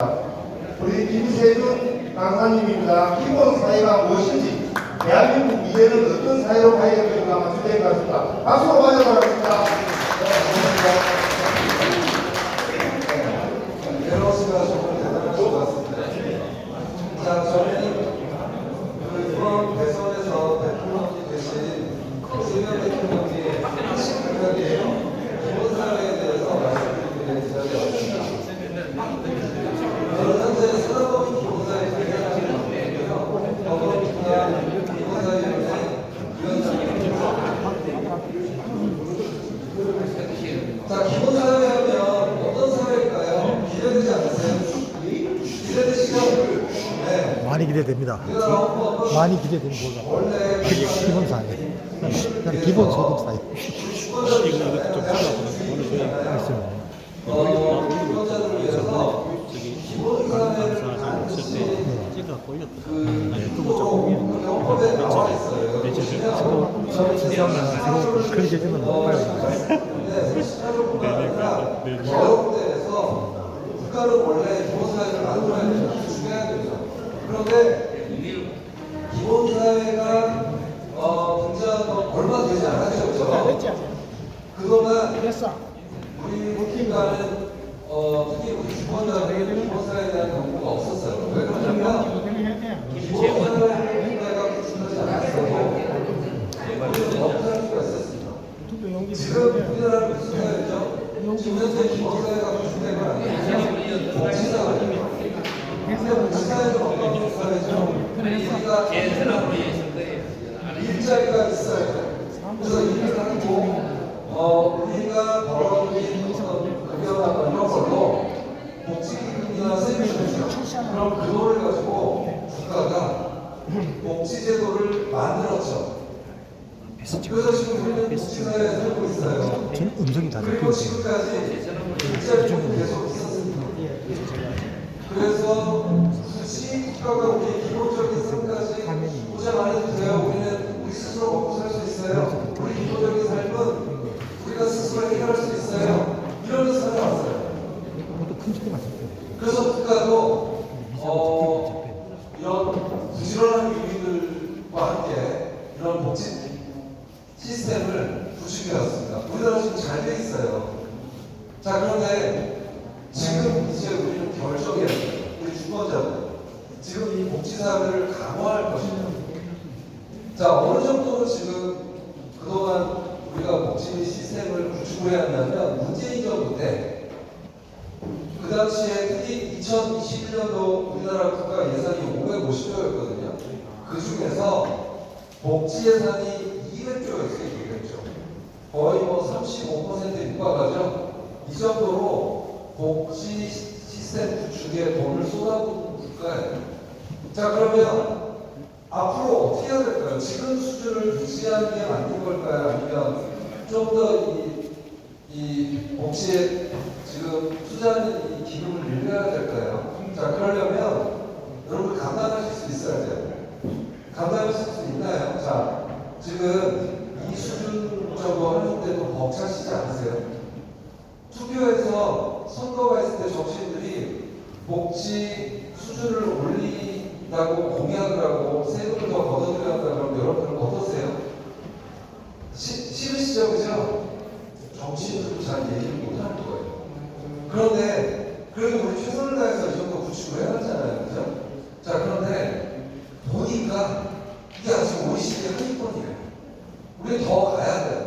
우리 김세준 강사님입니다. 기본 사회가 무엇인지, 대한민국 미래는 어떤 사회로 가야 될까 아마 주제인 것 같습니다. 박수로 맞아보겠습니다. 배러스가 정말 대단하신 것 같습니다. 자, 저는 이번 대선에서 대통령이 되신 이재명 대통령의 핵심 공약이에요. 기본사회에 대해서 말씀드리는 자리였습니다. 저는 현재 사단법인 기본사회 대표를 맡고 있고요. 법원이나 기본사회위원회 위원장입니다. 자, 기본사회 하면 어떤 사회일까요? 기대되지 않으세요? 기대되시죠? 네. 많이 기대됩니다. 많이 기대됩니다. 원래 기본 사회. 기본 소득 사회. 알겠습니다. 기본자들을 위해서 기본사회를 헌법에 나와 있어요. 그렇게 되면 빨리. 여러 군데에서 국가는 원래 기본사회를 만들어야 되죠. 구축해야 되죠. 그런데 기본사회가 등장한 건 얼마 되지 않았죠. 그동안 우리 국가는 특히 우리 주권자들은 기본사회에 대한 정보가 없었어요. 왜 그러냐면 기본사회를 국가가 구축하지 않았어도 우리는 없을 수가 있었습니다. 지금 우리나라는 무슨 사회죠? 지금 현재 기본사회가 구축된 건 아니에요. 복지사회입니다. 근데 복지사회는 어떤 사회죠? 우리가 일자리가 있어야 돼요. 그래서 일을 하고 우리가 벌어들인 어떤 급여나 이런 걸로 복지기금이나 세금을 주죠. 그럼 그 돈을 가지고 국가가 복지제도를 만들었죠. 그래서 지금 우리는 복지사회에 살고 있어요. 전 음성이 다 그리고 잡히고 지금까지 일자리도 계속 있었습니다. 그래서 굳이 국가가 우리 기본적인 삶까지 보장 안 해도 돼요. 우리는 우리 스스로 먹고 살 수 있어요. 우리 기본적인 삶은 우리가 스스로 해결할 수 있어요. 이러면서 살아왔어요. 모두 큰 짓만 잡혀요. 그래서 국가도 이런 부지런한 유민들과 함께 이런 복지 시스템을 구축해왔습니다. 우리나라 지금 잘 돼 있어요. 자, 그런데 지금 이제 우리는 결정해야 돼요. 우리 주권자들. 지금 이 복지사회를 강화할 것입니다. 자, 어느 정도로 지금 그동안 우리가 복지 시스템을 구축을 해왔냐면 문재인 때 그 당시에 특히 2021년도 우리나라 국가 예산이 550조였거든요. 그 중에서 복지 예산이 200조였어요. 200조. 거의 뭐 35% 육박하죠. 이 정도로 복지 시스템 구축에 돈을 쏟아붓는 국가예요. 자, 그러면 앞으로 어떻게 해야 될까요? 지금 수준을 유지하는 게 맞는 걸까요? 아니면 좀 더 이 복지에 지금 투자하는 이 기금을 늘려야 될까요? 자, 그러려면 여러분 감당하실 수 있어야 돼요. 감당하실 수 있나요? 자, 지금 이 수준 정도 하는데도 벅차시지 않으세요? 투표에서 선거가 있을 때 정치인들이 복지 수준을 올린다고 공약을 하고 세금을 더 걷어들여야 한다 그러면 여러분들 어떠세요? 싫으시죠? 그죠? 정치인들도 잘 얘기를 못하는 거예요. 그런데 그래도 우리 최선을 다해서 이 정도 구축을 해놨잖아요. 그죠? 자, 그런데 보니까 이게 아직 OECD 하위권이에요. 우리 더 가야 돼요.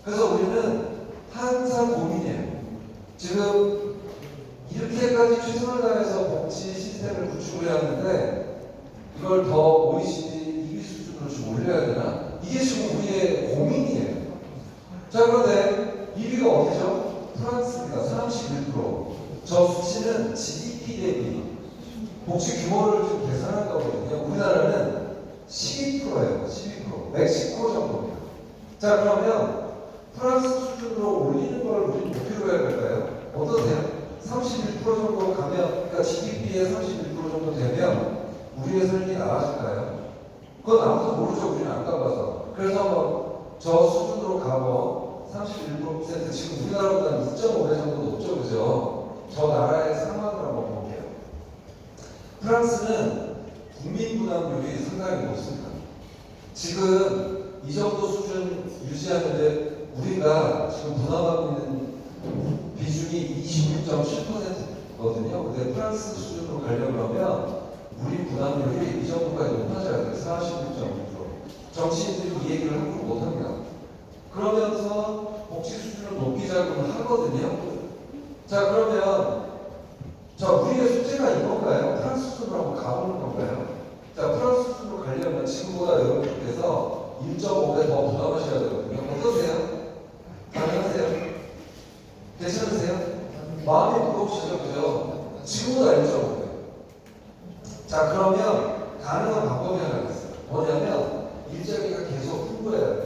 그래서 우리는 항상 고민이에요. 지금 이렇게까지 최선을 다해서 복지 시스템을 구축을 해왔는데 이걸 더 OECD 2위 수준으로 좀 올려야 되나? 이게 지금 우리의 고민이에요. 자, 그런데 1위가 어디죠? 프랑스입니다. 31%. 저 수치는 GDP 대비 복지 규모를 좀 계산한 거거든요. 우리나라는 12%예요. 12%. 멕시코 정도입니다. 자, 그러면 프랑스 수준으로 올리는 걸 우리 목표로 해야 될까요? 어떠세요? 31% 정도 가면, 그러니까 GDP의 31% 정도 되면 우리의 삶이 나아질까요? 그건 아무도 모르죠. 우리는 안 가봐서. 그래서 뭐 저 수준으로 가고 31% 지금 우리나라보다 2.5배 정도 높죠. 그죠? 저 나라의 상황을 한번 볼게요. 프랑스는 국민 부담률이 상당히 높습니다. 지금 이 정도 수준 유지하는데 우리가 지금 부담하고 있는 비중이 26.7%거든요. 근데 프랑스 수준으로 가려고 하면 우리 부담률이 이 정도까지 높아져야 돼요. 46.6%. 정치인들이 이 얘기를 함부로 못합니다. 그러면서 복지 수준을 높이자고는 하거든요. 자, 그러면 우리의 숙제가 이건가요? 프랑스 수준으로 한번 가보는 건가요? 자, 프랑스 수준으로 가려면 지금보다 여러분께서 1.5배 더 부담하셔야 되거든요. 어떠세요? 가능하세요? 괜찮으세요? 마음이 무거우시죠? 그죠? 지금보다 1.5배. 자, 그러면 가능한 방법이 하나 있어요. 뭐냐면 일자리가 계속 풍부해야 돼요.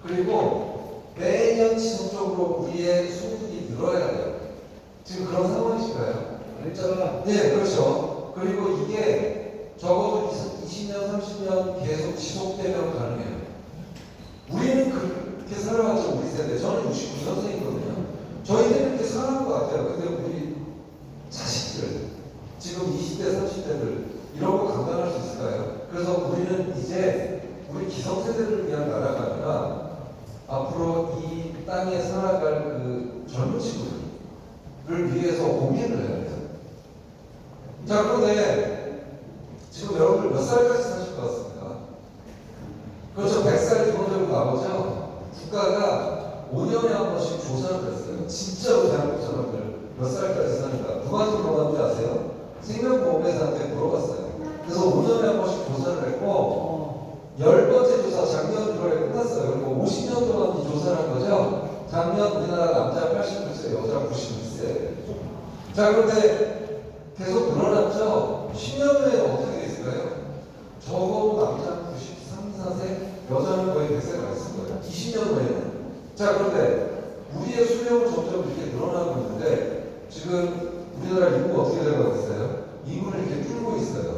그리고 매년 지속적으로 우리의 소득이 늘어야 돼요. 지금 그런 상황이신가요? 일자가 네, 그렇죠. 그리고 이게 적어도 20년, 30년 계속 지속되면 가능해요. 우리는 그렇게 살아왔죠, 우리 세대. 저는 69년생이거든요. 저희들은 이렇게 살아온 것 같아요. 근데 우리 자식들, 지금 20대, 30대들, 이런 거 감당할 수 있을까요? 그래서 우리는 이제 우리 기성세대를 위한 나라가 아니라 앞으로 이 땅에 살아갈 그 젊은 친구들을 위해서 고민을 해야 돼요. 자, 그런데 지금 여러분들 몇 살까지 사실 것 같습니까? 그렇죠. 100살 기본적으로 나오죠. 국가가 5년에 한 번씩 조사를 했어요. 진짜로 대한민국 사람들 몇 살까지 사는가. 누구한테 물어봤는지 아세요? 생명보험회사한테 물어봤어요. 그래서 5년에 한 번씩 조사를 했고 10번째 조사 작년 1월에 끝났어요. 그리고 50년 동안 이 조사를 한 거죠. 작년 우리나라 남자 89세, 여자 91세. 자, 그런데 계속 늘어났죠. 10년 후에는 어떻게 됐을까요? 적어도 남자 93, 4세, 여자는 거의 100세가 있을 거예요. 20년 후에는. 자, 그런데 우리의 수명은 점점 이렇게 늘어나고 있는데 지금 우리나라 인구가 어떻게 되고 있어요? 인구를 이렇게 뚫고 있어요.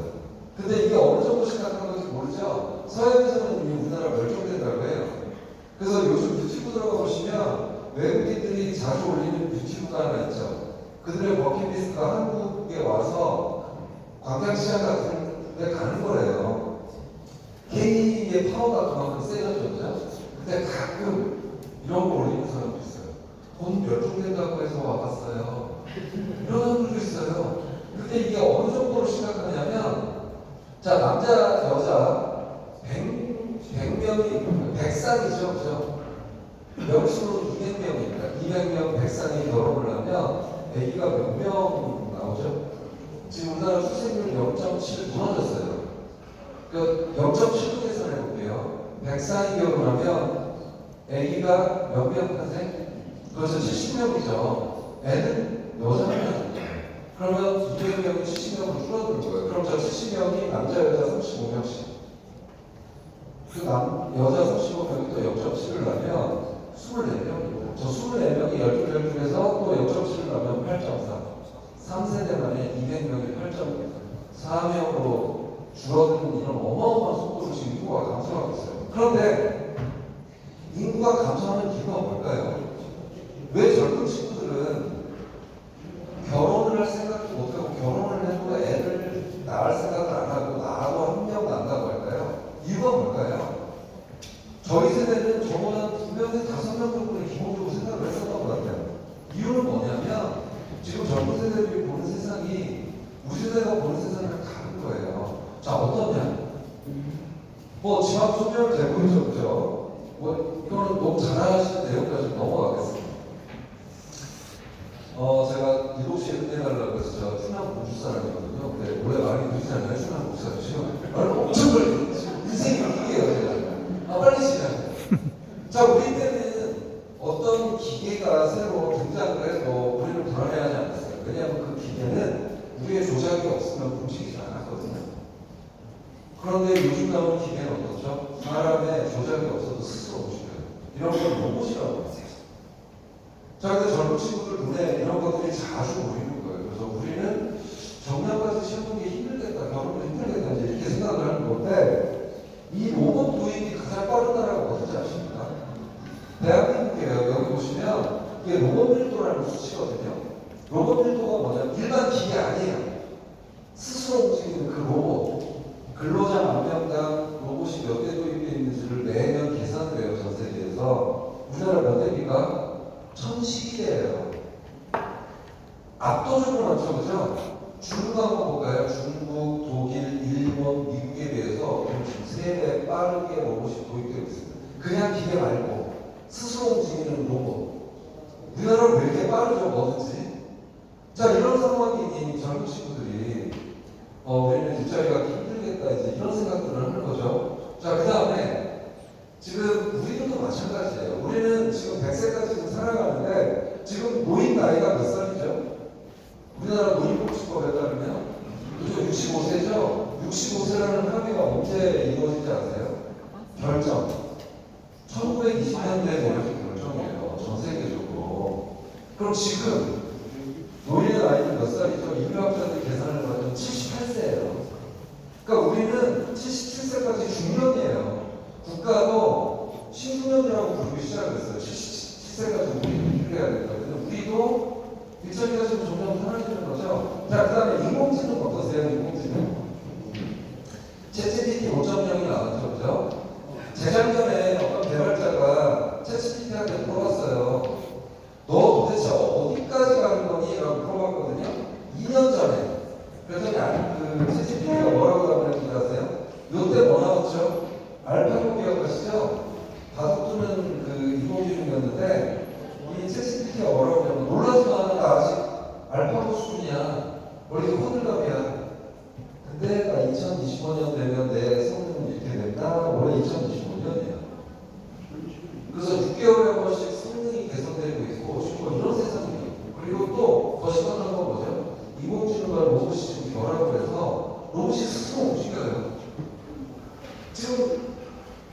근데 이게 어느 정도 심각한 건지 모르죠? 서양에서는 이미 우리나라 멸종된다고 해요. 그래서 요즘 유튜브 들어가 보시면 외국인들이 자주 올리는 유튜브가 하나 있죠. 그들의 버킷리스트가 한국에 와서 광장시장 같은 데 가는 거래요. K의 파워가 그만큼 세져졌죠. 근데 가끔 이런 거 올리는 사람도 있어요. 돈 멸종된다고 해서 와봤어요. 이런 사람들도 있어요. 근데 이게 어느 정도로 심각하냐면 자, 남자, 여자 100명이 100쌍이죠. 그죠? 명수로 200명입니다. 200명 100쌍이 결혼을 하면 아기가 몇 명 나오죠? 지금 우리나라 출생률 0.7 무너졌어요. 그 0.7로 계산해볼게요. 100쌍이 결혼하면 아기가 몇 명 탄생? 그래서 70명이죠. 애는 여자는 그러면 200명이 70명으로 줄어드는 거예요. 그럼 저 70명이 남자, 여자 35명씩. 그 여자 35명이 또 0.7을 나면 24명이고, 저 24명이 12에서 또 0.7을 나면 8.4. 3세대 만에 200명이 8.4명으로 줄어드는 이런 어마어마한 속도로 지금 인구가 감소하고 있어요. 그런데 인구가 감소하는 이유가 뭘까요? 왜 젊은 친구들은 결혼을 할 생각도 못하고 결혼을 해도 애를 낳을 생각을 안 하고 낳아도 한 명 낳는다고 할까요? 이유가 뭘까요? 저희 세대는 저보다 2명에서 5명 정도는 기본적으로 생각을 했었던 것 같아요. 이유는 뭐냐면 지금 젊은 세대들이 보는 세상이 우리 세대가 보는 세상이랑 다른 거예요. 자, 어떠냐? 뭐 지방 소멸 되고 있죠, 그죠? 뭐 이거는 너무 잘하시는 내용까지 넘어가겠습니다. 제가 7시에 끝내가려고 해서 제가 충남 공주 사람이거든요. 근데 원래 말이 늦잖아요. 충남 공주 사람. 지금 말을 엄청 걸리고 지금 인생이 이게요, 제가. 빨리 시작해요. 자, 우리 때는 어떤 기계가 새로 등장을 해서 우리를 불안해하지 않았어요. 왜냐하면 그 기계는 우리의 조작이 없으면 움직이지 않았거든요. 그런데 요즘 나오는 기계는 어떻죠? 사람의 조작이 없어도 스스로 움직여요. 이런 걸 로봇이라고 해요. 자, 근데 젊은 친구들 눈에 이런 것들이 자주 보이는 거예요. 그래서 우리는 정년까지 시험하는 게 힘들겠다, 결혼도 힘들겠다, 이제 이렇게 생각을 하는 건데, 이 로봇 도입이 가장 빠른 나라가 어딘지 아십니까? 대한민국이에요. 여기 보시면 이게 로봇 밀도라는 수치거든요. 로봇 밀도가 뭐냐면 일반 기계 아니에요. 스스로 움직이는 중국 한번 볼까요? 중국, 독일, 일본, 미국에 비해서 지금 3배 빠르게 로봇이 도입되고 있습니다. 그냥 기계 말고 스스로 움직이는 로봇. 우리나라는 왜 이렇게 빠르죠, 뭐든지. 자, 이런 상황이 젊은 친구들이 우리는 일자리 갖기 힘들겠다 이제 이런 생각들을 하는 거죠. 자, 그 다음에 지금 우리도 마찬가지예요. 우리는 지금 100세까지 지금 살아가는데 지금 노인 나이가 몇 살이죠? 우리나라 노인복지법에 따르면 요즘 65세죠? 65세라는 합의가 언제 이루어진지 아세요? 결정. 1920년대에 내려진 결정이에요. 전 세계적으로. 그럼 지금 노인의 나이는 몇 살이죠? 인류학자들 계산을 해보면 78세예요. 그러니까 우리는 77세까지 중년이에요. 국가도 신중년이라고 부르기 시작했어요. 77세까지 우리 일해야 된다. 근데 우리도 일자리가 지금 점점 사라지는 거죠. 자, 그 다음에 인공지능 어떠세요? 인공지능? 챗GPT 5.0이 나왔죠, 그죠? 재작년에 어떤 개발자가 챗GPT한테 물어봤어요. 너 도대체 어디까지 가는 거니? 라고 물어봤거든요. 2년 전에. 그랬더니 챗GPT가 뭐라고 답변했는지 아세요? 요때 뭐 나왔죠? 알파고 기억하시죠? 다섯두는 인공지능이었는데 이 챗GPT가 뭐라고 하냐면 놀라지마, 나 아직 알파고 수준이야. 원래 호들갑이야. 근데 나 2025년 되면 내 성능이 이렇게 된다. 원래 2025년이야. 그래서 6개월에 한 번씩 성능이 개선되고 있고 지금 이런 세상이에요. 그리고 또 더 심각한 건 뭐죠? 인공지능과 로봇이 지금 결합을 해서 로봇이 스스로 움직여요. 지금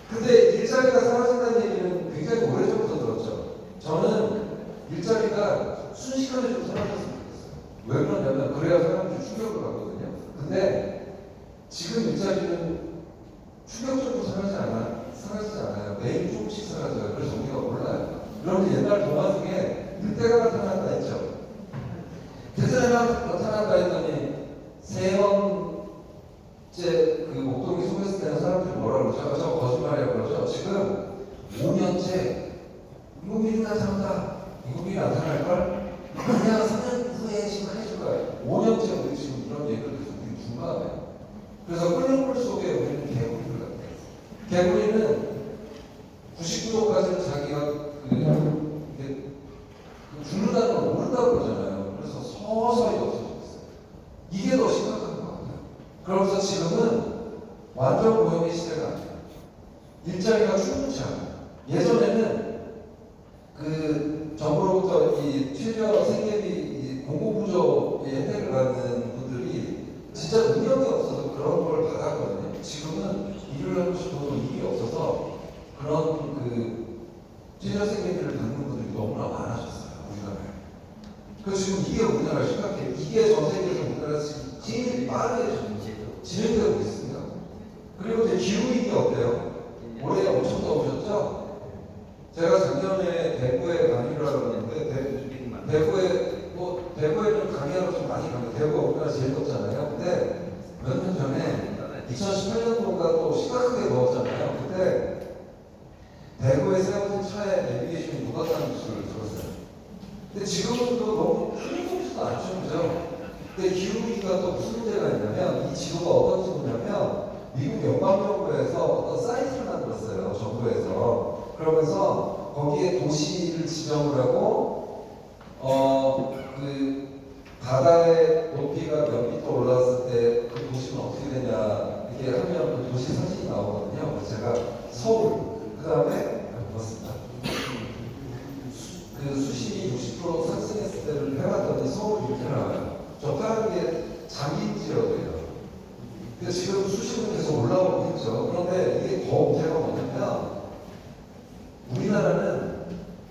근데 일자리가 사라진다는 얘기는 굉장히 오래전부터 들었죠. 저는 일자리가 순식간에 좀 사라졌으면 좋겠어요. 왜 그러냐면 그래야 사람들이 충격을 받거든요. 근데 지금 일자리는 충격적으로 사라지지 않아요. 매일 조금씩 사라져요. 그래서 우리가 몰라요. 여러분 옛날 동화 중에 늑대가 나타났다 했죠. 늑대가 나타났다 했더니 세 번째 목동이 속였을 때는 사람들이 뭐라고 그러죠? 저거 거짓말이라고 그러죠. 지금 5년째 인공지능 나타난다. 인공지능이 나타날걸? 아니야, 3년 후에 지금 해줄 거야. 5년째 우리 지금 이런 얘기를 계속 우리 중간에. 그래서 끓는 물 속에 우리는 개구리를 같아요. 개구리는 99도까지는 자기가 죽는다는 걸 모른다고 그러잖아요. 그래서 서서히 없어지고 있어요. 이게 더 심각한 것 같아요. 그러면서 지금은 완전 고용의 시대가 아니에요. 일자리가 충분치 않아요. 예전에는 정부로부터 이 최저 생계비 공고부조의 혜택을 받는 분들이 진짜 능력이 없어서 그런 걸 받았거든요. 지금은 일을 하고 싶어도 일이 없어서 그런 최저 생계비를 받는 분들이 너무나 많아졌어요. 우리나라에. 그래서 지금 이게 우리나라 심각해요. 이게 전 세계에서 우리나라 지금 제일 빠르게 진행되고 있습니다. 그리고 이제 기후위기 어때요? 올해 엄청 더우셨죠? 제가 작년에 대구에 강의를 하러 갔는데 대구에는 강의하러 좀 많이 가는데 대구가 우리나라 제일 덥잖아요. 근데 몇 년 전에 2018년도가 또 심각하게 더웠잖아요. 그때 대구에 세워진 차에 내비게이션이 녹았다는 뉴스를 들었어요. 근데 지금은 또 너무 힘들지도 않죠, 그죠? 근데 기후위기가 또 무슨 문제가 있냐면 이 지도가 어떤 지도냐면 미국 연방정부에서 어떤 사이트를 만들었어요, 정부에서. 그러면서 거기에 도시를 지정을 하고 바다의 높이가 몇 미터 올라왔을 때 그 도시는 어떻게 되냐 이렇게 하면 그 도시 사진이 나오거든요. 그래서 제가 서울, 그 다음에 맞습니다. 수심이 60% 상승했을 때를 해봤더니 서울이 이렇게 나와요. 저 파란 게 장인 지역이에요. 근데 지금 수심은 계속 올라오고 있죠. 그런데 이게 더 문제가 뭐냐면 우리나라는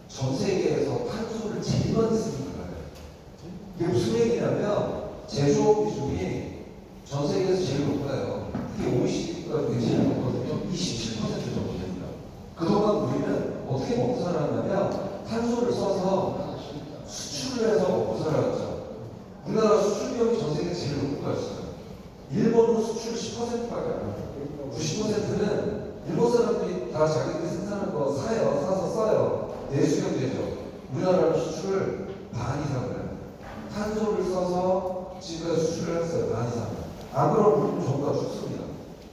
전 세계에서 탄소를 제일 많이 쓰는 나라예요. 이게 무슨 얘기냐면 제조업 비중이 전 세계에서 제일 높아요. 특히 OECD가 제일 높거든요. 27% 정도 됩니다. 그동안 우리는 어떻게 먹고 살았냐면 탄소를 써서 수출을 해서 먹고 살았죠. 우리나라 수출비용이 전 세계 제일 높은 거 아시죠? 일본은 수출 10%밖에 안 해요. 90%는 일본 사람들이 다 자기들이 생산한 거 사요. 사서 써요. 내수경제죠. 우리나라는 수출을 반 이상을 해요. 탄소를 써서 지금까지 수출을 했어요. 반 이상. 안 그러면 전부 다 죽습니다.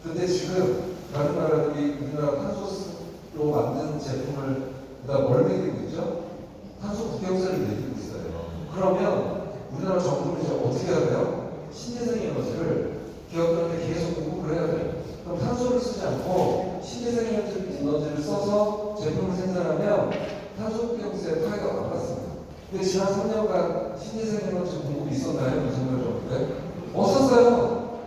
근데 지금 다른 나라들이 우리나라 탄소로 만든 제품을 뭘 매기고 있죠? 탄소 국경세를 매기고 있어요. 그러면 우리나라 정부는 이제 어떻게 해야 돼요? 신재생 에너지를 기업들한테 계속 공급을 해야 돼요. 그럼 탄소를 쓰지 않고 신재생 에너지를 써서 제품을 생산하면 탄소 국경세 타격을 안 받습니다. 근데 지난 3년간 신재생 에너지 공급이 있었나요? 윤석열 정부 때? 없었어요.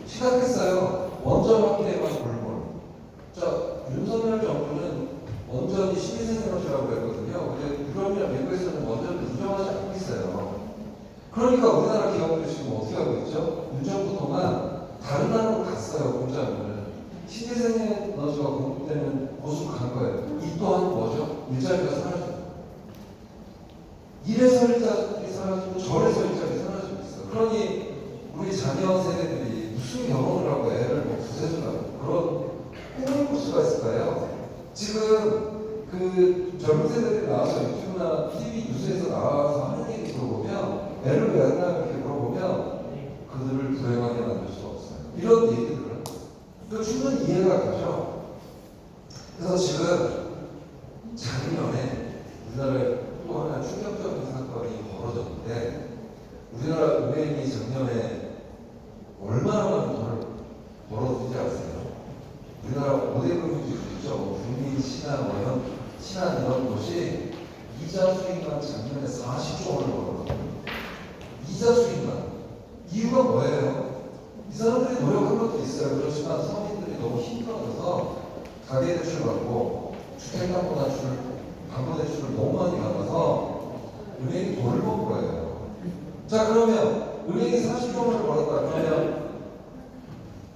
시작했어요. 원전 확대만 골몰. 자, 윤석열 정부는 원전이 신재생 에너지라고 했거든요. 근데 유럽이나 미국에서는 원전을 인정하지 않고 있어요. 그러니까 우리나라 기업들이 지금 어떻게 하고 있죠? 윤정부 동안 다른 나라로 갔어요, 공장을. 신재생 에너지가 공급되는 곳으로 간 거예요. 이 또한 뭐죠? 일자리가 사라집니다. 이래서 일자리 사라지고 저래서 일자리 사라지고 있어요. 그러니 우리 자녀 세대들이 무슨 결혼을 하고 애를 뭐 구세주라고 그런 꿈을 꿀 수가 있을까요? 지금 그 젊은 세대들이 나와서 유튜브나 TV 뉴스에서 나와서 하는 얘기 들어보면 애를 왜 안 낳아 이렇게 물어보면 그들을 불행하게 만들 수 없어요. 이런 얘기들은 그 충분히 이해가 가죠. 그래서 지금 작년에 우리나라에 또 하나 충격적인 사건이 벌어졌는데 우리나라 은행이 작년에 얼마나 많은 돈을 벌어들인지 아세요? 우리나라 5대 금융지주 있죠. 국민, 신한, 원형, 신한 이런 곳이 이자 수익만 작년에 40조 원을 벌었거든요. 이자 수익만. 이유가 뭐예요? 이 사람들이 노력한 것도 있어요. 그렇지만 서민들이 너무 힘들어져서 가계대출 받고 주택담보대출, 담보대출을 너무 많이 받아서 은행이 돈을 번 거예요. 자, 그러면 은행이 40조 원을 벌었다. 그러면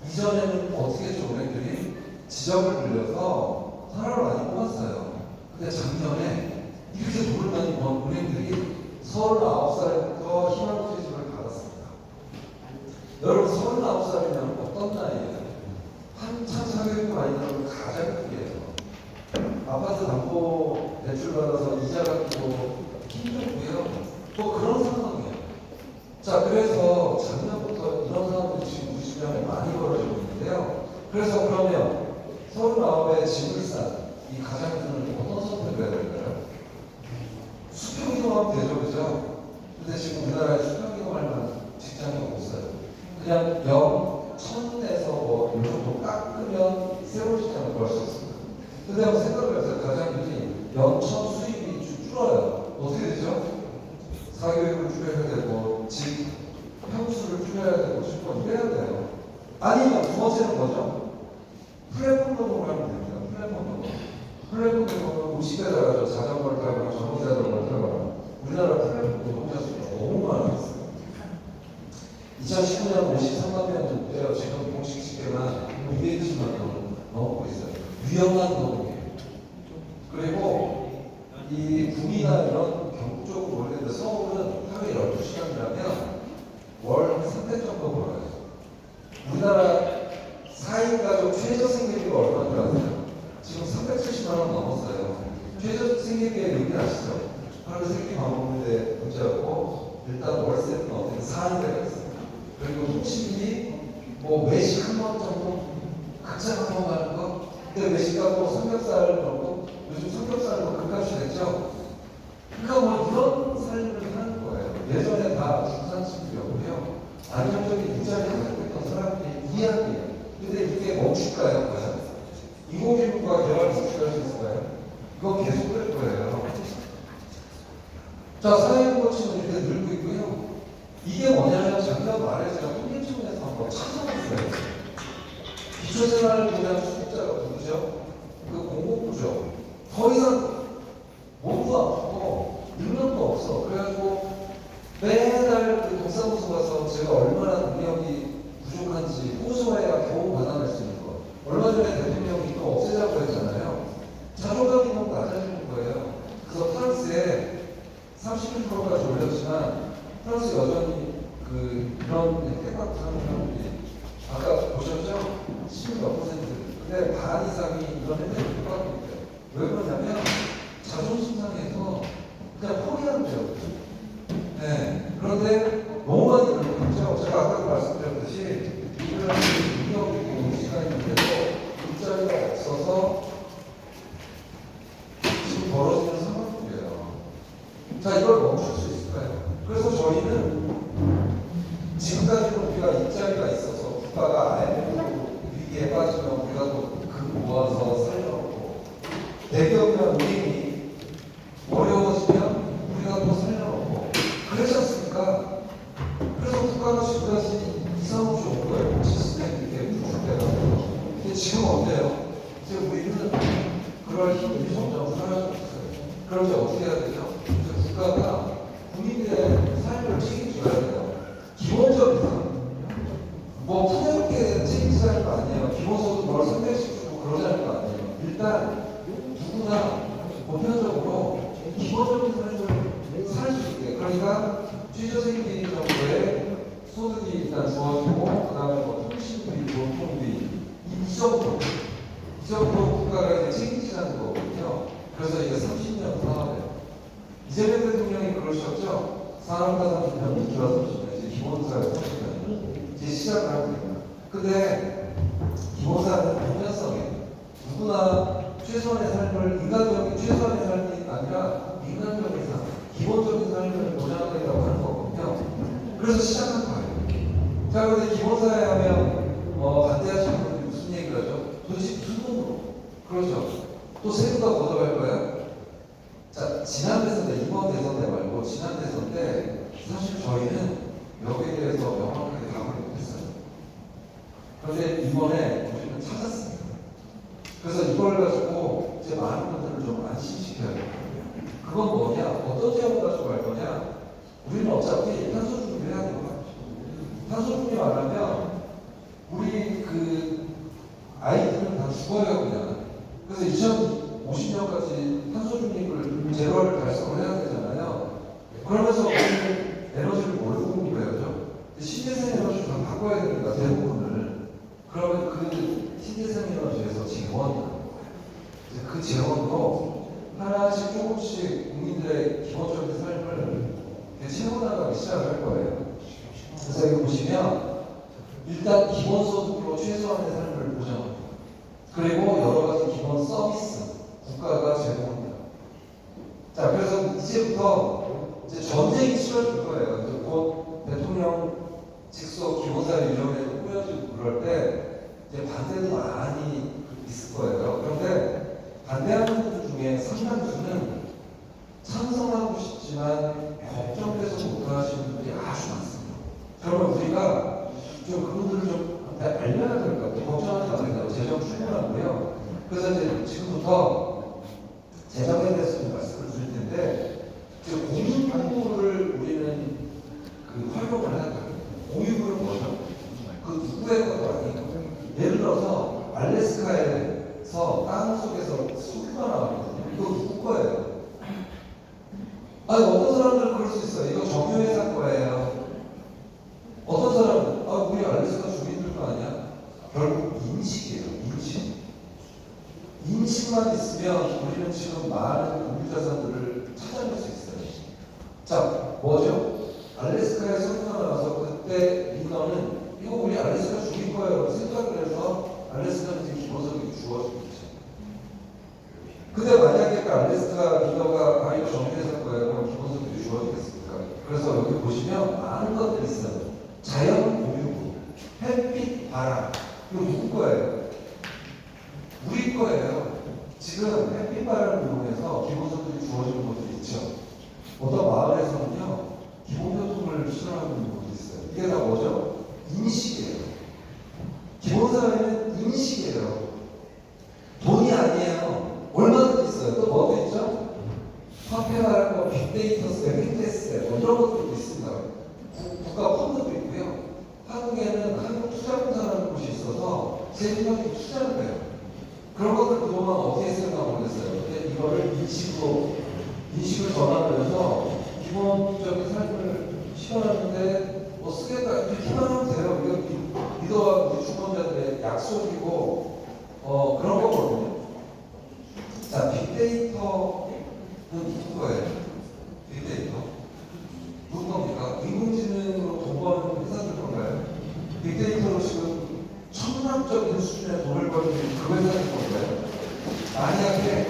이전에는 어떻게 했죠? 은행들이 지점을 늘려서 사람을 많이 뽑았어요. 근데 작년에 이렇게 돈을 많이 번 은행들이 39살부터 희망퇴직을 받았습니다. 여러분 39살이면 어떤 나이예요? 한참 사교육도 많이 나오면 가장급이에요. 아파트 담보 대출 받아서 이자 갚고 힘들고요. 또 그런 상황이에요. 자, 그래서 작년부터 이런 상황들이 지금 우리 주변에 많이 벌어지고 있는데요. 그래서 그러면 39의 집을 싼 이 가장들은 어떤 선택을 해야 될까요? 수평 이동하면 되죠, 그죠? 근데 지금 우리나라에 수평 이동할 만한 직장이 없어요. 그냥 0, 1000에서 뭐, 이 정도 깎으면 새로운 직장을 구할 수 있습니다. 근데 한번 생각을 해보세요. 가장들이 연천 수입이 줄어요. 어떻게 되죠? 사교육을 줄여야 되고, 집 평수를 줄여야 되고, 싶어 이래야 돼요. 아니면 두 번째는 뭐죠? 플랫폼 노동을 하면 됩니다. 플랫폼 노동. 플랫폼 노동은 50배 달아서 자전거를 타거나 전기 자전거를 타거나 우리나라 플랫폼 노동자 수가 너무 많았어요. 2019년 53만 명 정도예요. 지금 공식 집계만 220만 명 넘고 있어요. 위험한 노동이에요. 그리고 이 구미나 이런 경북 쪽으로 모르겠는데 서울은 하루에 12시간이라면 월 300 정도 벌어요. 우리나라 4인 가족 최저 생계비가 얼마인 줄 아세요? 지금 370만 원 넘었어요. 최저 생계비의 의미 아시죠? 하루 세끼 밥 먹는데 문제하고 일단 월세는 어떻게 4인대가 있어요. 그리고 통신비 뭐 외식 한 번 정도 각자 한 번 가는 거. 근데 외식하고 삼겹살 정도 요즘 삼겹살도 금값이 됐죠. 그러니까 뭐 이런 삶을 하는 거예요. 예전에 다 중산층이었고요. 안정적인 일자리 가지고 있던 사람들이 이야기예요. 근데 이게 멈출까요? 과연? 인공지능과 개발 멈출할 수 있을까요? 이건 계속 될 거예요. 자, 사회인고치는 이렇게 늘고 있고요. 이게 뭐냐면 작년 말에 제가 통계청에서 한번 찾아봤어요. 기초생활보장 수급자가 누구죠? 그 공공부죠. 더 이상 몸도 아프고 능력도 없어. 그래가지고 매달 그 동사무소 가서 제가 얼마나 능력이 부족한지 호소해야 겨우 받아낼 수 있는 거. 얼마 전에 대통령이 이거 없애자고 했잖아요. 자존감이 너무 낮아지는 거예요. 그래서 프랑스에 31%까지 올렸지만 프랑스 여전히 그런 혜택 받고 사는 사람들이 아까 보셨죠? 10몇 %. 근데 반 이상이 이런 혜택을 못 받고 있대요. 왜 그러냐면 자존심 상해서 그냥 포기한대요. 네. 그런데 너무 많이 지금까지는 우리가 일자리가 있어서 국가가 IMF 위기에 빠지면 우리가 또 그 모아서 살려놓고 대기업이나 은행이 어려워지면 우리가 또 살려놓고 그러지 않습니까? 그래서 국가가 지금까지 이상없이 온 거예요. 시스템이 이렇게 구축돼가지고. 근데 지금 어때요? 이제 우리는 그럴 힘이 점점 사라지고 있어요. 그럼 이제 어떻게 해야 되죠? 이제 국가가 국민들의 삶을 책임져야 돼요. 기본적인 삶. 뭐 푸념있게 책임져야 하는 거 아니에요. 기본소득 뭘 선택시키고 그러자는 거 아니에요. 일단 누구나 보편적으로 기본적인 삶을 살 수 있게. 그러니까 취조생기 정도의 소득이 일단 주어지고 그 다음에 뭐 통신비, 교통비 이 정도 국가가 이제 책임지자는 거거든요. 그래서 이게 30년 사업이에요. 이재명 대통령이 그러셨죠. 사람과 30년, 기와 30년, 이제 기본사회 30년 이제 시작을 하고 있습니다. 근데 기본사회는 보편성이에요. 누구나 최소한의 삶을 인간적인 최소한의 삶이 아니라 인간적인 삶, 기본적인 삶을 보장하겠다고 하는 거거든요. 그래서 시작한 거예요. 자, 그런데 기본사회 하면 반대하시는 분들이 무슨 얘기를 하죠? 도대체 무슨 돈으로? 그렇죠. 또 세금과 걷어갈 거야? 자, 지난 대선 때, 이번 대선 때 말고 지난 대선 때 사실 저희는 여기에 대해서 명확하게 답을 못했어요. 그런데 이번에 우리는 찾았습니다. 그래서 이걸 가지고 이제 많은 분들을 좀 안심시켜야 돼요. 그건 뭐냐? 어떤 제안을 가지고 갈 거냐? 우리는 어차피 탄소 중립을 해야 돼요. 탄소 중립 안 하면 우리 그 아이들은 다 죽어요 그냥. 그래서 2050년까지 탄소 중립을 제로를 달성을 해야 되잖아요. 그러면서 우리는 에너지를 뭘로 공급해야죠? 신재생 에너지를 다 바꿔야 됩니다. 대부분을. 그러면 그 신재생 에너지에서 재원이 나는 거예요. 그 재원으로 하나씩 조금씩 국민들의 기본적인 삶을 채워나가기 시작을 할 거예요. 그래서 여기 보시면 일단 기본소득으로 최소한의 삶을 보장합니다. 그리고 여러 가지 기본 서비스 국가가 제공합니다. 자, 그래서 이제부터 이제 전쟁이 치러질 거예요. 이제 곧 대통령 직속 기본사회위원회도 꾸려지고 그럴 때 이제 반대도 많이 있을 거예요. 그런데 반대하는 분들 중에 상당수는 찬성하고 싶지만 걱정돼서 못하시는 분들이 아주 많습니다. 그러면 우리가 좀 그분들을 좀 알려야 될 것 같아요. 걱정하지 마세요. 재정 충분하고요. 그래서 이제 지금부터 재정에 대해서 좀 말씀을 드릴 텐데, 공유부를 우리는 그 활용을 해야 돼요. 공유부는 뭐죠? 그 누구의 것도 아니에요. 예를 들어서 알래스카에서 땅 속에서 석유가 나왔거든요. 이거 누구 거예요? 아니, 어떤 사람들은 그럴 수 있어요. 이거 정유회사 거예요. 어떤 사람은 우리 알래스카 주민들 거 아니야? 결국 인식이에요. 인식만 있으면 우리는 지금 많은 공유자산들을 찾아낼 수 있어요. 자, 뭐죠? 알래스카에 석유가 나와서 그때 민원은 이거 우리 알래스카 주민 거예요 생각을 해서 알래스카는 이제 기본소득이 주어지고 있죠. 근데 만약에 그 알래스카 민어가 이거 정유회사 거예요. 그럼 기본소득이 주어지겠습니까? 그래서 여기 보시면 많은 것들이 있어요. 자연 공유구, 햇빛, 바람. 이거 누구 거예요? 우리 거예요. 지금 햇빛, 바람을 이용해서 기본소득이 주어지는 것들이 있죠. 어떤 마을에서는요, 기본교통을 실현하는 곳이 있어요. 이게 다 뭐죠? 인식이에요. 기본사회는 인식이에요. 돈이 아니에요. 얼마든지 있어요. 또 뭐도 있죠? 화폐화할 거, 빅데이터 세, 빅데이터 뭐 이런 것들도 있습니다. 국가 펀드도 있고요. 한국에는 한국투자공사라는 곳이 있어서 세금이 투자를 해요. 그런 것들 그동안 어디에 쓰나 모르겠어요. 근데 이거를 인식을 전환하면서 기본적인 삶을 실현하는데 쓰겠다 이렇게만 하면 돼요. 이거 리더와 우리 주권자들의 약속이고 그런 거거든요. 자, 빅데이터는 누구 거예요? 빅데이터 누구 겁니까? 인공지능으로 돈 버는 회사들 건가요? 빅데이터로 지금 천문학적인 수준의 돈을 벌는 그 회사들 건가요? 만약에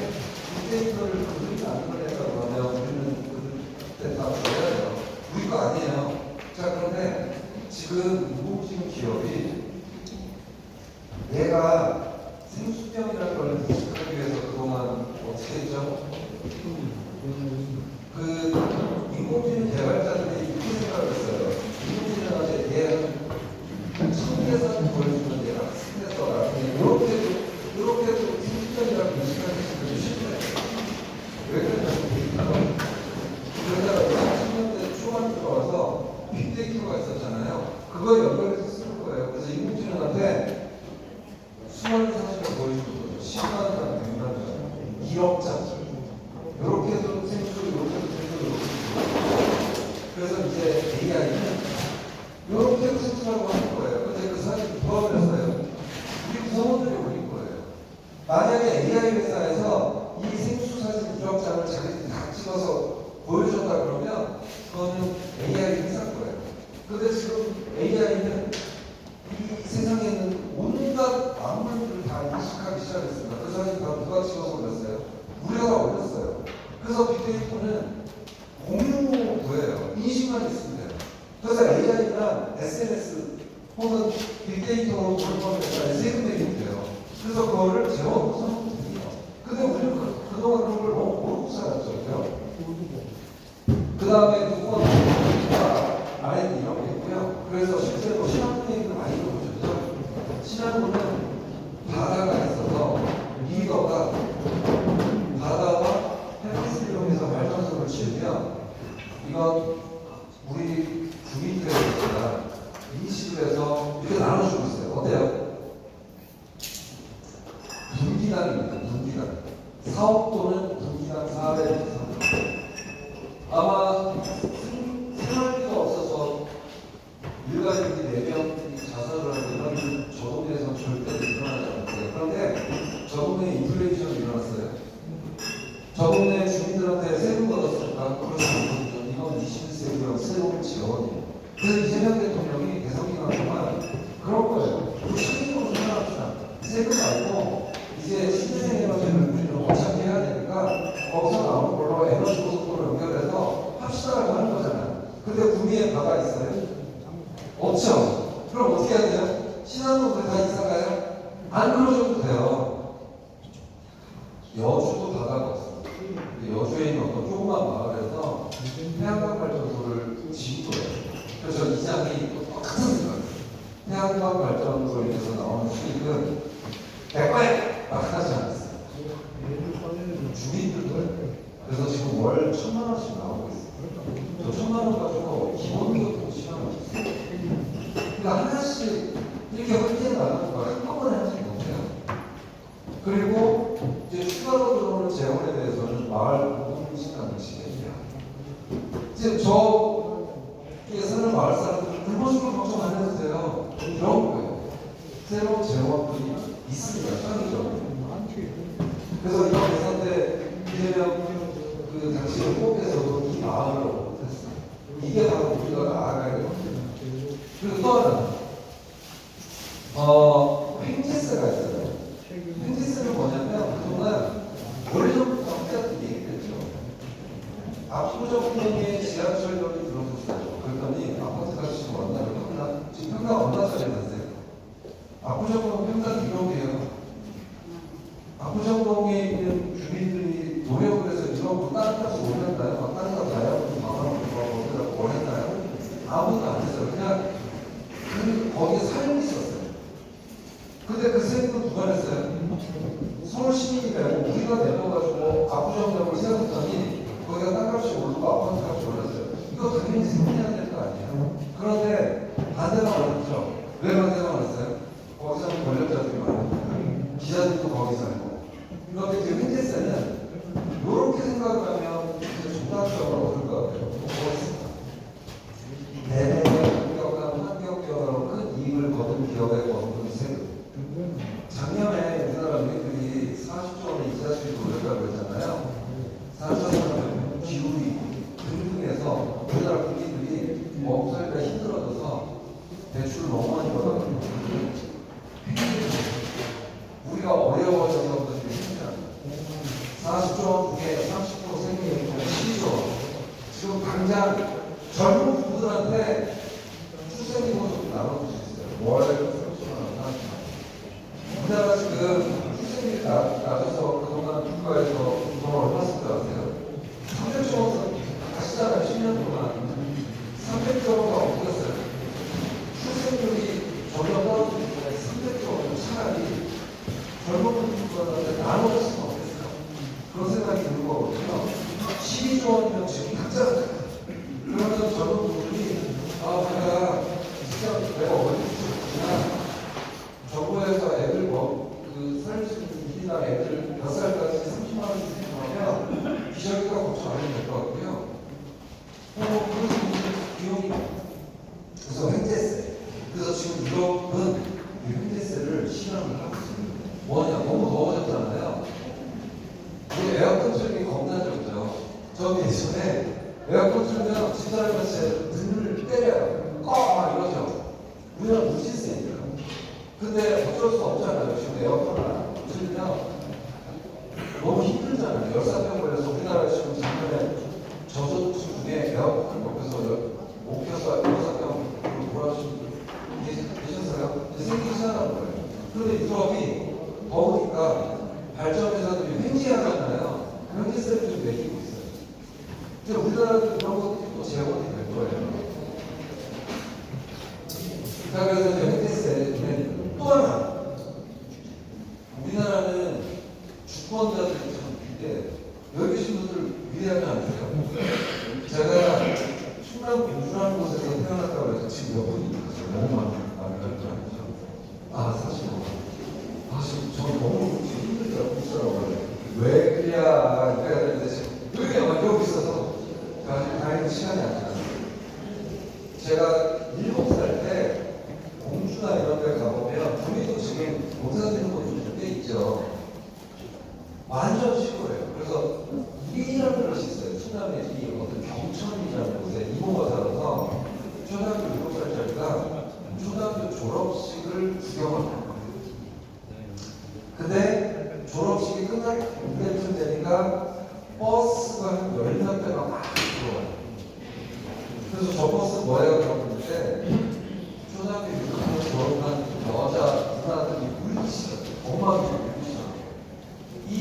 빅데이터를 그들이 안 걸렸다 그러면 우리는 그때 다 줘야 돼요. 우리 거 아니에요. 자, 그런데 지금 인공지능 기업이 내가 생수병이라는 걸 인식하기 위해서 그동안 어떻게 했죠? 인공지능 개발자들이 이렇게 생각을 했어요. 인공지능한테 얘 청계산 보여주면 얘가 학습해서 이렇게도 생수병이라고 인식하기 쉽게 왜 그러냐면 그러다가 2010년대 초반에 들어와서 빅데이터가 있었잖아요. 그거에 연결해서 쓰는 거예요. 그래서 인공지능한테 수많은 사실을 보여주는 거죠. 10만이나 100만, 1억 장. 이렇게도 생수, 이렇게도 생수, 이렇게. 그래서 이제 AI는 이렇게도 생수라고 하는 거예요. 근데 그 사실을 부합을 했어요. 우리 구성원들이 올린 거예요. 만약에 AI 회사에서 이 생수 사진 1억 장을 자기들이 다 찍어서 보여줬다 그러면 그거는 AI 회사인 거예요. 근데 지금 AI는 이 세상에 있는 온갖 만물들을 다 인식하기 시작했습니다. 그 사진 다 누가 찍어서 올렸어요? 우리가 다 올렸어요. 그래서 빅데이터는 공유예요. 인식만 있으면 돼요. 그래서 AI나 SNS 혹은 빅데이터로 돌아가면 세금 내기도 돼요. 그래서 그거를 제어하고 사는 분이에요. 근데 우리는 그동안 그런 걸 너무 모르고 살았죠. 그 다음에 두 번째 R&D 이런 게 있고요. 그래서 실제로 신한군 얘기도 많이 들어보셨죠? 신한군은 바다가 있어서 리더가 바다와 햇빛을 이용해서 발전소를 지으면 이건 우리 주민들에게나 인식을 해서 이렇게 나눠주고 있어요. 어때요? 분기단입니다. 분기단. 사업도는 분기단 400 이상. 아마 생활비가 없어서 일가족이 4명이 자살을 하는 이런 저동네에서는 절대 일어나지 않는데 그런데 저동네에 인플레이션이 일어났어요. 저동네 주민들한테 세금 걷었을까? 그렇지 않거든요. 이건 21세기형 새로운 지원이에요. 그래서 이재명 대통령이 대선 기간 동안 그런 거예요. 우리 시민으로 생각합시다. 세금 말고 이제 신재생 에너지를 우리는 어차피 해야 되니까 거기서 나오는 걸로 에너지 고속도로 연결해서 합시다라고 하는 거잖아요. 근데 구미에 바다 있어요? 없죠. 그럼 어떻게 해야 돼요? 신안동들 다 이사 가요? 안 그러셔도 돼요. 여주도 바다가 없어요. 여주에 있는 어떤 조그만 마을에서 태양광 발전소를 지은 거예요. 그래서 이장이 똑같은 생각이에요. 태양광 발전소로 인해서 나오는 수익은 100배 막하지 않았어요. 주민들도 그래서 지금 월 1,000만 원씩 나오고 있어요. 저 1,000만 원 가지고 기본교통 시간을 줬어요. 그러니까 하나씩 이렇게 확대해 나가는 걸 한꺼번에 하지 못해요. 그리고 이제 추가로 들어오는 재원에 대해서는 마을 공동신당 방식이에요. 지금 저쪽에 사는 마을 사람들은 굶어죽을 걱정 안 해도 돼요. 이런 거예요. 새로운 재원들이 있습니다. 창의적으로. 그래서 이번 대선 때 이재명 그 당시에 뽑혀서도 이 마음을 못했어요. 이게 바로 우리가 나아가야 되거든요. 그리고 또 하나, 횡재세가 있어요. 횡재세는 뭐냐면 그동안 오래전부터 학자들이 얘기했죠. 압구정동에 지하철역이 들어섰어요. 그랬더니 아파트가 지금 얼마나 지금 평당 얼마짜리 났어요? 압구정동 평당 1억이에요. 압구정동에 있는 주민들이 노력을 해서 이런 거 다른 값을 올렸나요? 막 다른 값 다이아몬드 방어를 뭐 했나요? 아무도 안 했어요. 그냥 거기에 사용이 있었어요. 근데 그 세금은 누가 냈어요? 서울 시민이 내고 우리가 내려가지고 압구정역을 세웠더니 거기가 땅값이 오르고 아파트 값이 올랐어요. 이거 당연히 세금해야 될 거 아니에요? 그런데 반대가 많았죠. 왜 반대가 많았어요? 거기 사는 권력자들이 많으니까 기자들도 거기 살고. 그런데 그 횡재세는 이렇게 생각을 하면 중간적으로 얻을 것 같아요. 대내의 환경과 환경적으로 큰 이익을 거둔 기업에 거둔 세금. 작년에 우리나라 민들이 40조 원의 이자 수익을 올렸다고 했잖아요. 4차 기후위 등등해서 우리나라 국민들이 먹고 살기가 힘들어져서 대출을 너무 많이 받아가지고 우리가 어려워져서 그런지 힘들어요. 40조 원 중에 30% 세금이 12조 원. 지금 당장 젊은 부부들한테 출생기본소득 나눠줄 수 있어요. 월 30만 원 하나씩. 우리나라 지금 수준이 낮아서 그동안 국가에서 돈 얼마 쓸 것 같아요? 300조 원 아시잖아요. 10년 동안 300조 원가 없었어요. 출생률이 점점 떨어지기 때문에 300조 원 차라리 젊은 분들한테 나눠줬으면 어땠을까? 그런 생각이 드는 거거든요. 12조 원이면 지금 각자가 그러면 젊은 분들이 내가 진짜 내가 어디 있었구나. 정부에서 애들 살수 있는 일이나 애들 몇 살까지 30만 원 주면 기저귀가 걱정 안 해도 될 것 같고요. 그래서 비용이 그래서 횡재세. 그래서 지금 유럽은 이 횡재세를 실현을 하고 있습니다. 뭐냐? 너무 더워졌잖아요. 우리 에어컨 틀기 겁나죠. 저 예전에 에어컨 틀면 집사람 같이 등을 때려요. 막 이러죠. 우리는 무신세니까. 근데 어쩔 수 없잖아요. 지금 에어컨을 안 틀면 너무 힘들잖아요. 열사병 걸려서 우리나라 지금 작년에 저소득 중에 에어컨 옆에서 못 켜서 열사병으로 돌아가신 분 계셨어요? 이제 생기기 시작하는 거예요. 그런데 유럽이 더우니까 발전회사들이 횡재하잖아요. 횡재세를 좀 매기고 있어요. 근데 우리나라도 이런 것들이 또 재원이 될 거예요. 자, 그래서 횡재세는 또 하나. 우리나라는 주권자들이 참 위대해요. 여기 계신 분들 위대하지 않으세요? 제가 충남 민주라는 곳에서 태어났다고 해서 지금 몇 분이 있어요? 너무 많은 줄 알죠? 사실 저 너무 힘들더라고요. 부끄러워요. 왜 그래야 되는데 지금 여기 있어서 다행히 시간이 안 지났어요. 제가 7살 때 공주나 이런 데 가보면 우리도 지금 농사 짓는 곳이 꽤 있죠. 완전 시골이에요. 그래서 이라는 것이 있어요. 충남에 이 어떤 경천이라는 곳에 이모가 살아서 초등학교 7살짜리가 초등학교 졸업식을 구경을 하는 거예요. 근데 졸업식이 끝날 때쯤 되니까 버스가 한 10몇 대가 막 들어와요. 그래서 저 버스 뭐예요? 그러는데 초등학교 6학년 졸업한 여자 누나들이 물리치죠. 엄마들이 물리치죠. 이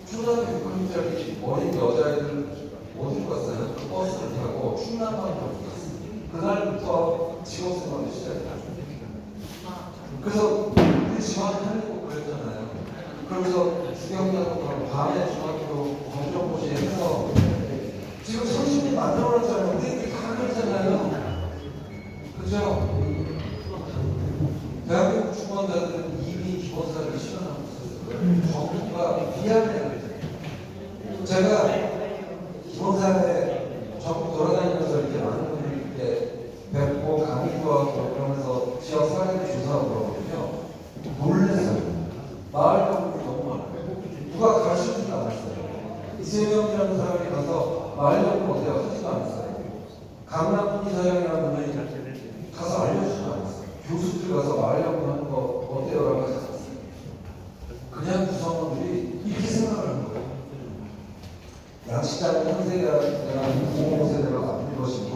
초등학교 6학년짜리 어린 여자애들 어디로 갔어요? 그 버스를 타고 충남만으로 갔어요. 그날부터 직업생활을 시작해요. 그래서 우리 집안에 살리고 그랬잖아요. 그러면서 주경자도 가고 밤에 중학교 검정고시에 해서 지금 선생님이 만들어놨잖아요. 우리들이 다 그랬잖아요. 그죠? 대한민국 주권자들은 이미 기본사를 실현하고 있었어요. 정부가 미안해요. 제가 기본사에 전국 돌아다니면서 이렇게 많은 분들께 뵙고 강의도 하고 그러면서 지역 사회를 조사하고 그러거든요. 놀랐어요. 마을 건물이 너무 많아요. 누가 가르쳐주지도 않았어요. 이재명이라는 사람이 가서 마을 건물 어때요? 하지도 않았어요. 강남 이사장이라는 분이 가서 알려주지도 않았어요. 교수들 가서 마을 건물 하는 거 어때요? 라고 하지 않았어요. 그냥 구성원들이 이렇게 생각하는 거예요. 양식장 현세가 내가 5세대가 만든 것이고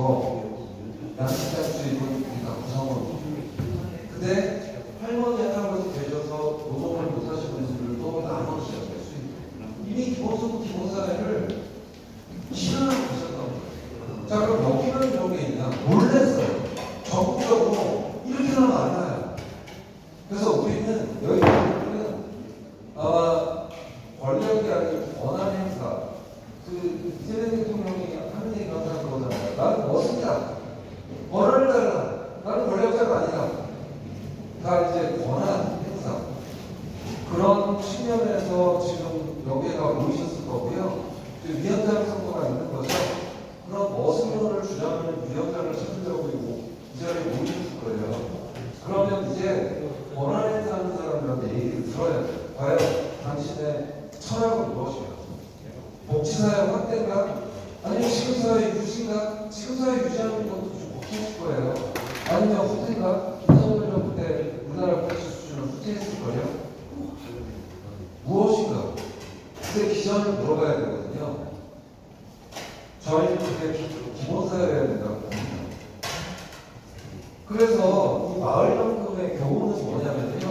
양식장 주입은 우리가 구성원. 근데 할머니 할아버지 되셔서 노동을 못하시는 분들도 나눠주셔야 돼요. 수입. 이미 기본소득 기본사회를 실현하고 있었던 거예요. 자, 그럼 여기는 이런 게 있냐? 몰랐어요. 적극적으로 이렇게 하면 안 나요. 그래서 우리는 여기는 아마 권력이 아닌 권한 행사. 이재명 대통령이 하는 얘기가 항상 그러잖아요. 나는 멋있다. 권한을 달라. 나는 권력자가 아니다. 다 이제 권한 행사. 그런 측면에서 지금 여기에가 모이셨을 거고요. 위원장 선거가 있는 거죠. 그런 머슴론을 주장하는 위원장을 찾으려고 이 자리에 모이셨을 거예요. 그러면 이제 권한 행사하는 사람들한테 얘기를 들어야 돼요. 과연 당신의 철학은 무엇인가? 복지사회 확대인가? 아니면 지금 사회 유지인가? 지금 사회 유지하는 것도 좀 바뀔 거예요. 아니면 후퇴인가? 윤석열 그때 우리나라 복지 수준은 후퇴했을 거예요. 무엇인가? 그때 기전을 물어봐야 되거든요. 저희는 그게 기본사회여야 된다고 봅니다. 그래서 그래서 이 마을연금의 교훈은 뭐냐면요.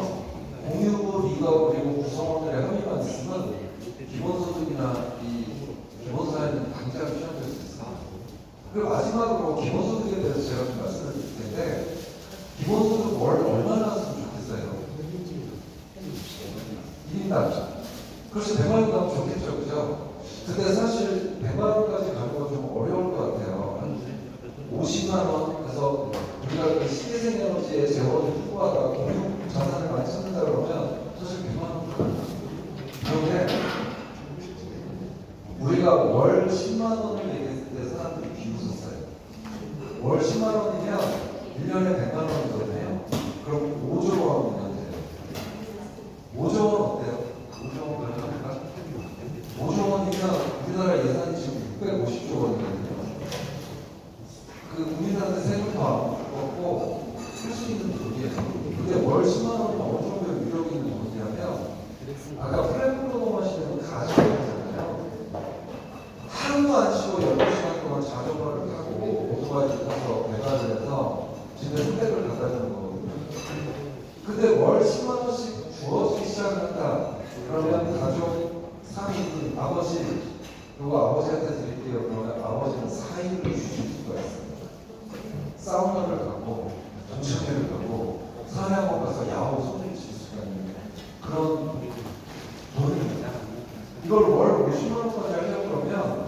공유부 리더 그리고 구성원들의 합의만 있으면 기본소득이나 이 기본사회는 당장 취합될 수 있습니다. 그리고 마지막으로 기본소득에 대해서 제가 좀 말씀을 드릴 텐데 기본소득 월 얼마나 줬으면 좋겠어요? 1인당. 그렇죠. 100만 원 나오면 좋겠죠. 그죠? 근데 사실 100만 원까지 가는 건 좀 어려울 것 같아요. 한 50만 원, 그래서 우리가 그 신재생에너지의 재원을 확보하다 공유 자산을 많이 찾는다 그러면 사실 100만 원 가능합니다. 그런데 우리가 월 10만 원을 얘기했을 때 사람들이 비웃었어요. 월 10만 원이면 1년에 100만 원이거든요. 그럼 5조 원이면 돼요. 5조 원 어때요? 5조 원 가능합니까? 5조 원이면 우리나라 예산이 지금 650조 원이거든요. 그 국민한테 세금도 안 먹고 쓸 수 있는 돈이에요. 근데 월 10만 원이면 어느 정도 위력이 있는 돈이냐면 아까 플랫폼 하시는 가정이잖아요. 하루도 안 쉬고 12시간 동안 자전거를 타고 오토바이를 타서 배달을 해서 집에 스펙을 갖다 주는 거거든요. 근데 월 10만 원씩 주어지기 시작한다. 그러면 가족 3인 아버지 그리고 아버지한테 드릴게요. 그러면 아버지는 4인을 주실 수가 있습니다. 사우나를 가고 동창회를 가고 사회학원 가서 야호 소리를 칠 수가 있는 그런 돈입니다. 이걸 월 50만 원까지 하려고 그러면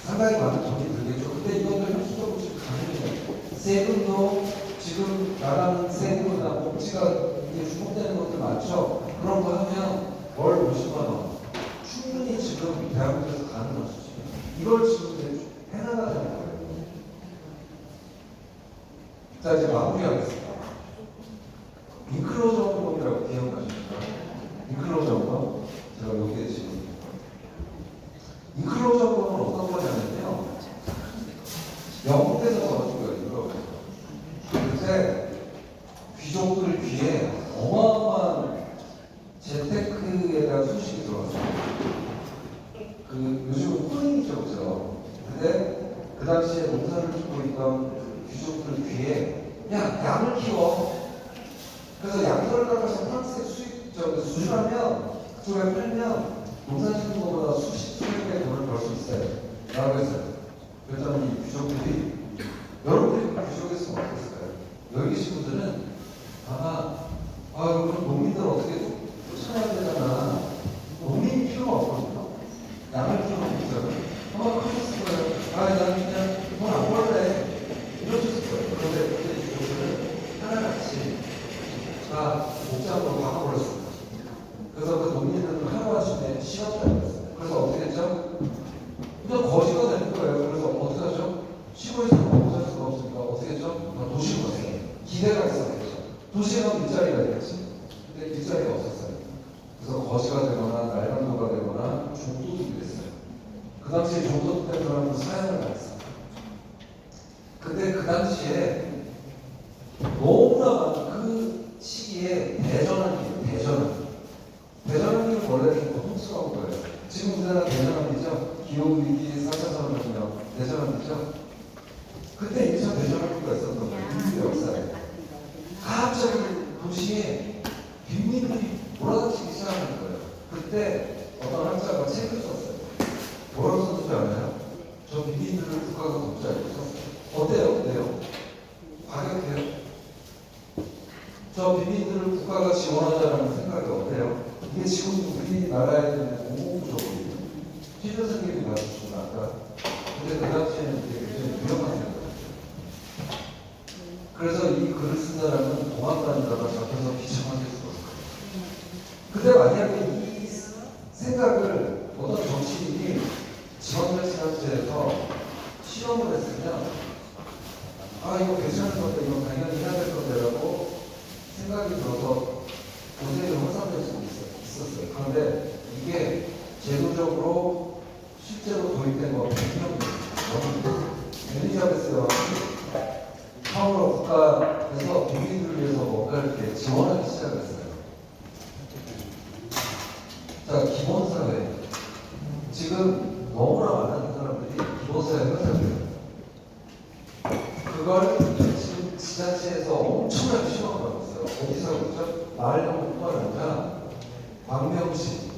상당히 많은 돈이 들겠죠. 근데 이것도 현실적으로 지금 가능해요. 세금도 지금 나가는 세금이나 복지가 이게 주목되는 것들 많죠. 그런 거 하면 월 50만 원 충분히 지금 대한민국에서 가능한 수준이에요. 이걸 지금 해나가자는 거예요. 자 이제 마무리하겠습니다. 인클로저 운동이라고 기억나십니까? 인클로저 운동? 제가 여기에 지금 인클로저 운동은 어떤 거냐면요. 영국에서 저어진 거예요. 그때 귀족들 귀에 어마어마한 재테크에 대한 소식이 들어왔어요. 그 요즘은 코인이죠, 그죠? 근데 그 당시에 농사를 짓고 있던 귀족들 귀에 야 양을 키워. 그래서 양털을 갖다서 프랑스에 수출하면 그쪽에 팔면 농사 짓는 것보다 수십 배의 돈을 벌 수 있어요. 라고 했어요. 그랬더니 이 귀족들이 여러분들이 귀족에서 어땠어요? 여기 계신 분들은 아마 그럼 농민들 어떻게 찾아야 되잖아. 농민이 필요가 없거든요. 양을 키우는 분들은 크셨을 거예요. 난 그냥 돈 안 벌래. 이러셨을 거예요. 그런데 그때 귀족들은 하나같이 다 목장으로 바꿔버렸습니다. 그래서 그 농민들은 하루아침에 쉬었다는 거였어요. 그래서 어떻게 했죠? 그냥 거지가 되는 거예요. 그래서 어떻게 하죠? 시골에서는 어떻게 할 수가 없으니까 어떻게 했죠? 도시로 갔어요. 기대가 있었겠죠. 도시에 가면 일자리가 있겠지. 근데 일자리가 없었어요. 그래서 거지가 되거나 날강도가 되거나 종도둑이 됐어요. 그 당시에 종도둑 된 사람은 사형을 받았어요. 근데 그 당시에 너무나 많은 그 시기에 대전환기는 원래 좀 고통스러운 거예요. 지금 우리나라 대전환기죠. 기후위기 4차 산업혁명 대전환기죠. 그때 1차 대전환기가 있었던 거예요. 인류 역사에. 갑자기 도시에 빈민들이 몰아닥치기 시작하는 거예요. 그때 어떤 학자가 책을 썼어요. 뭐라고 썼는지 알아요? 저 빈민들을 국가가 독자라고 썼어요. 어때요? 과격해요? 저 빈민들을 국가가 지원하자는 생각이 어때요? 이게 지금 우리나라에 있는 공공부족이에요. 최준 선생님이 말씀하신 아까. 근데 그 당시에는 이게 굉장히 위험한 생각이었죠. 그래서 이 글을 쓴 사람은 도망다니다가 잡혀서 비참하게 죽었어요. 근데 만약에 이 생각을 어떤 정치인이 지방자치단체에서 실험을 했으면 이거 괜찮은 건데 이거 당연히 해야 될 건데라고 생각이 들어서 고생을 확산될 수도 있었어요. 그런데 이게 제도적으로 실제로 도입된 건 100년 엘리자베스 여왕이 처음으로 국가에서 국민들을 위해서 뭔가 이렇게 지원하기 시작했어요. 자, 기본사회. 지금 너무나 많은 사람들이 기본사회가 생겨요. 그걸 지금 지자체에서 지자체에서 엄청나게 신호가 가고 있어요. 어디서 그렇죠? 마을정부뿐만 아니라 광명시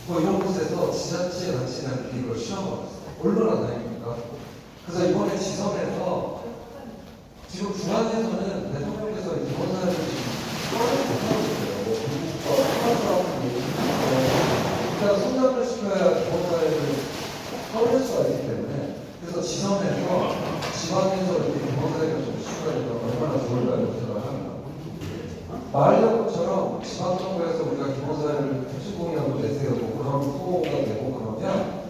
뭐 이런 곳에서 지자체 단체장들이 이걸 시험하고 있어요. 얼마나 다행입니까? 그래서 이번에 지선에서 지금 중앙에서는 대통령께서 기본사회를 떠나지 못하고 있어요. 일단 성장을 시켜야 기본사회를 떠날 수가 있기 때문에 그래서 지선에서 지방에서 이렇게 기본사회가 좀 시켜야 얼마나 좋을까요? 생각을 합니다. 마을정부처럼 지방정부에서 우리가 기본사회를 특수공약을 내세우고 그런 후보가 되고 그러면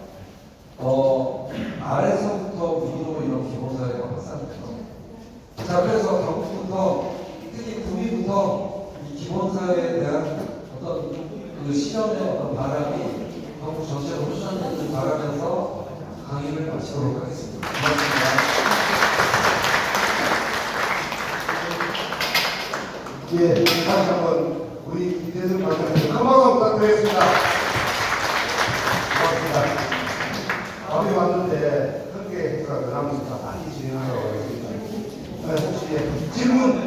아래서부터 위로 이런 기본사회가 확산돼요. 자, 그래서 당부부터 특히 구미부터 이 기본사회에 대한 어떤 그 실현의 어떤 바람이 한국 전체로 흡수하는 바라면서 강의를 마치도록 하겠습니다. 고맙습니다. 예, 다시 한번 우리 이대승 박사님 큰 박수 부탁드리겠습니다. 고맙습니다. 밥이 왔는데 크게 행사가 남으니까 빨리 진행하라고 하겠습니다. 혹시 질문